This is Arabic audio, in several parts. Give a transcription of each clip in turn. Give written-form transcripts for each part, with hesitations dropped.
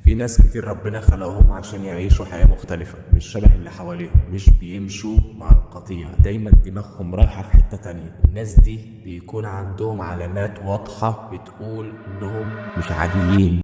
في ناس كتير ربنا خلقهم عشان يعيشوا حياة مختلفة، مش شبه اللي حواليهم، مش بيمشوا مع القطيع، دايما دماغهم رايحة في حتة تانية. الناس دي بيكون عندهم علامات واضحة بتقول انهم مش عاديين،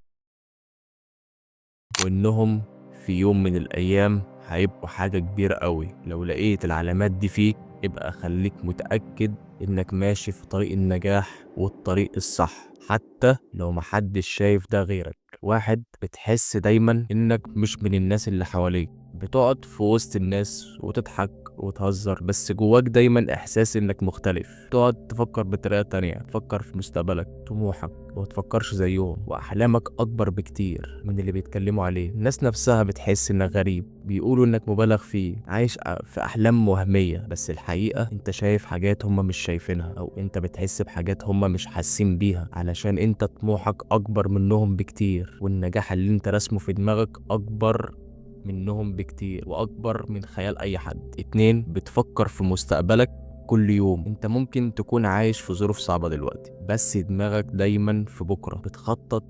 وانهم في يوم من الايام هيبقوا حاجة كبيرة قوي. لو لقيت العلامات دي فيك يبقى خليك متأكد انك ماشي في طريق النجاح والطريق الصح، حتى لو محدش شايف ده غيرك. واحد، بتحس دايما انك مش من الناس اللي حواليك، بتقعد في وسط الناس وتضحك وتهزر، بس جواك دايما احساس انك مختلف. تقعد تفكر بطريقة تانية، تفكر في مستقبلك، طموحك، وما تفكرش زيهم، واحلامك اكبر بكتير من اللي بيتكلموا عليه. الناس نفسها بتحس انك غريب، بيقولوا انك مبالغ فيه، عايش في احلام وهمية، بس الحقيقة انت شايف حاجات هم مش شايفينها، او انت بتحس بحاجات هم مش حاسين بيها، علشان انت طموحك اكبر منهم بكتير، والنجاح اللي انت رسمه في دماغك اكبر منهم بكتير، واكبر من خيال اي حد. اتنين، بتفكر في مستقبلك كل يوم. انت ممكن تكون عايش في ظروف صعبة دلوقتي، بس دماغك دايما في بكرة، بتخطط،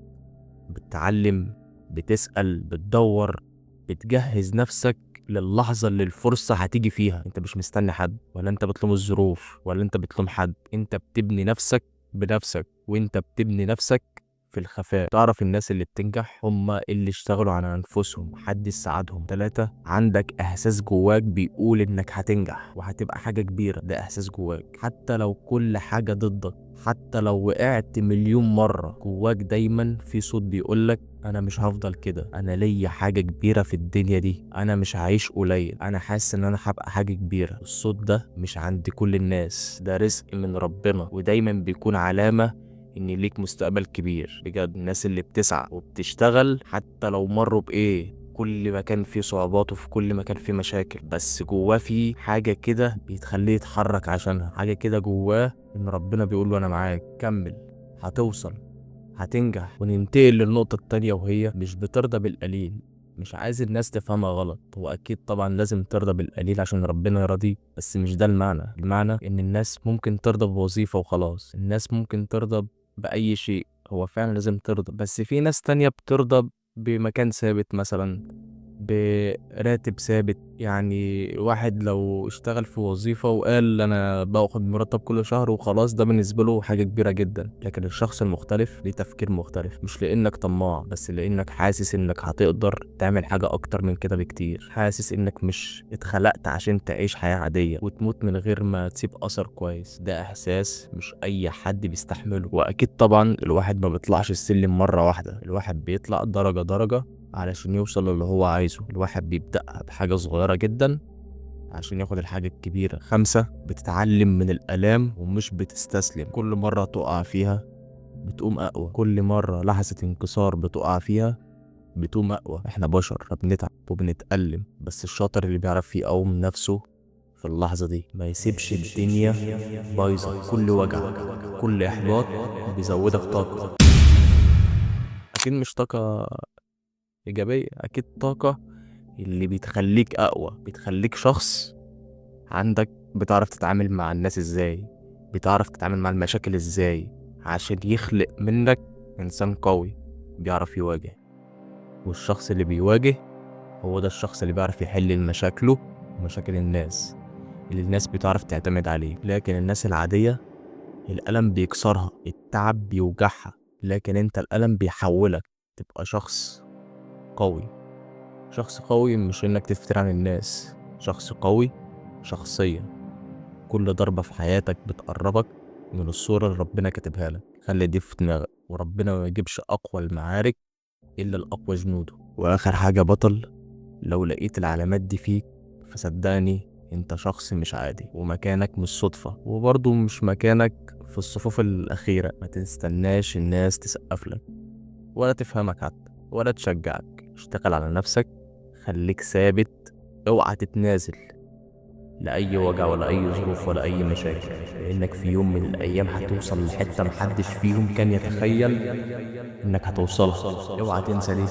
بتتعلم، بتسأل، بتدور، بتجهز نفسك للحظة اللي الفرصة هتيجي فيها. انت مش مستني حد، ولا انت بتلوم الظروف، ولا انت بتلوم حد. انت بتبني نفسك بنفسك، وانت بتبني نفسك في الخفاء. تعرف الناس اللي بتنجح هم اللي اشتغلوا على انفسهم، محدش ساعدهم. 3، عندك احساس جواك بيقول انك هتنجح وهتبقى حاجة كبيرة. ده احساس جواك حتى لو كل حاجة ضدك، حتى لو وقعت مليون مرة، جواك دايما في صوت بيقولك انا مش هفضل كده، انا ليا حاجة كبيرة في الدنيا دي، انا مش هعيش قليل، انا حاسس ان انا هبقى حاجة كبيرة. الصوت ده مش عند كل الناس، ده رزق من ربنا، ودايما بيكون علامة ان ليك مستقبل كبير. بجد الناس اللي بتسعى وبتشتغل حتى لو مروا بايه، كل مكان فيه صعوبات وفي كل مكان فيه مشاكل، بس جواه فيه حاجة كده بيتخليه يتحرك عشانها، حاجة كده جواه ان ربنا بيقول له انا معاك، كمل، هتوصل، هتنجح. وننتقل للنقطة التانية، وهي مش بترضى بالقليل. مش عايز الناس تفهمها غلط، هو اكيد طبعا لازم ترضى بالقليل عشان ربنا يرضيك، بس مش ده المعنى. المعنى ان الناس ممكن ترضى بوظيفة وخلاص، الناس ممكن ترضى بأي شيء، هو فعلا لازم ترضى، بس في ناس تانية بترضى بمكان ثابت مثلا، براتب ثابت. يعني واحد لو اشتغل في وظيفة وقال انا باخد مرتب كل شهر وخلاص، ده بالنسبة له حاجة كبيرة جدا. لكن الشخص المختلف ليه تفكير مختلف، مش لانك طماع، بس لانك حاسس انك هتقدر تعمل حاجة اكتر من كده بكتير. حاسس انك مش اتخلقت عشان تعيش حياة عادية وتموت من غير ما تسيب اثر كويس. ده احساس مش اي حد بيستحمله. واكيد طبعا الواحد ما بيطلعش السلم مرة واحدة، الواحد بيطلع درجة درجة علشان يوصل للي هو عايزه. الواحد بيبدأ بحاجة صغيرة جدا عشان ياخد الحاجة الكبيرة. 5، بتتعلم من الآلام ومش بتستسلم. كل مرة تقع فيها بتقوم أقوى، كل مرة لحظة انكسار بتقع فيها بتقوم أقوى. احنا بشر، بنتعب وبنتألم، بس الشاطر اللي بيعرف يقوم نفسه في اللحظة دي، ما يسيبش الدنيا بايظة. كل وجع، كل إحباط بيزودك طاقة، أكيد مش طاقة إيجابية، أكيد طاقة اللي بتخليك أقوى، بتخليك شخص عندك بتعرف تتعامل مع الناس ازاي، بتعرف تتعامل مع المشاكل ازاي، عشان يخلق منك إنسان قوي بيعرف يواجه. والشخص اللي بيواجه هو ده الشخص اللي بيعرف يحل مشاكله ومشاكل الناس، اللي الناس بتعرف تعتمد عليه. لكن الناس العادية الألم بيكسرها، التعب بيوجعها، لكن انت الألم بيحولك تبقى شخص قوي. شخص قوي مش انك تفتر عن الناس، شخص قوي شخصيا. كل ضربة في حياتك بتقربك من الصورة اللي ربنا كاتبها لك. خلي دي في دماغك، وربنا ما يجيبش أقوى المعارك إلا الأقوى جنوده. وآخر حاجة بطل، لو لقيت العلامات دي فيك فصدقني انت شخص مش عادي، ومكانك مش صدفة، وبرضه مش مكانك في الصفوف الأخيرة. ما تستناش الناس تسقف لك ولا تفهمك حتى ولا تشجعك. اشتغل على نفسك، خليك ثابت، اوعى تتنازل لأي وجع ولا أي ظروف ولا أي مشاكل، لأنك في يوم من الأيام هتوصل لحتة محدش فيهم كان يتخيل إنك هتوصلها. اوعى تنسى دي.